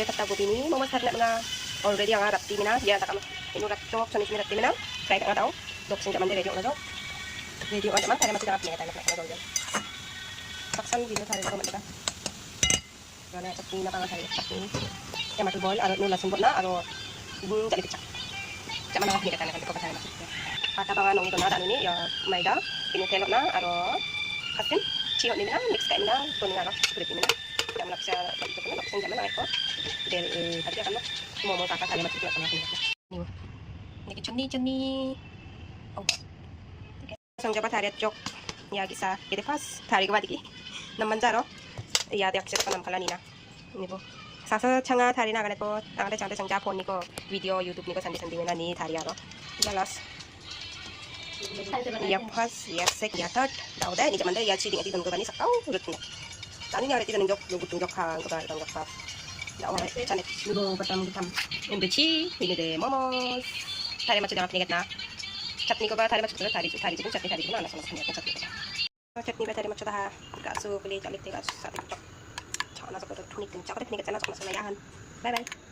Tapos ini mau masak na already ang harap timina dia tak inurat chok sanis minat timina kaya ka daw dok sing jaman ready na daw ready on jaman kaya masih dapat niya tayo na daw yan saksan video tayo ko mata gana sa pina pa tayo sa pina ya matubol aro no lasumbot na aro jadi pecah jaman na kita kan ko pa tayo masuk kata pa nung ito na ano ni ya maida pinutelo na aro asin ciyo ni na mix kay na to ni aro kulit ni na yang nak saya itu kan nak senjata nak ikut dari tadi akan mau kakak kali masuk ke tengah nih ini cuni oh sang jabat hari jok ya kisah kita pas hari kebadi ki naman jaro ya dia akses panam kala nina ini po sasa changa hari na ganit po tangade changde sang japon niko video YouTube niko sandi na ni hari aro jelas ya pas ya sek ya third daw dai ni jaman dai ya chiding ati dun ko bani sakau urut na tani nyari tidak nunjuk tunjuk hang kita tunjuk pas nggak mau canet dulu pertama kita membeci ini deh momos tadi macam jangan peningat na chutney ko ba tadi macam tadi juga chutney tadi mana sama sama chutney ba tadi macam dah kasu beli calik tiga satu cok cok na seperti tunik cok peningat sana sama sama yahan bye bye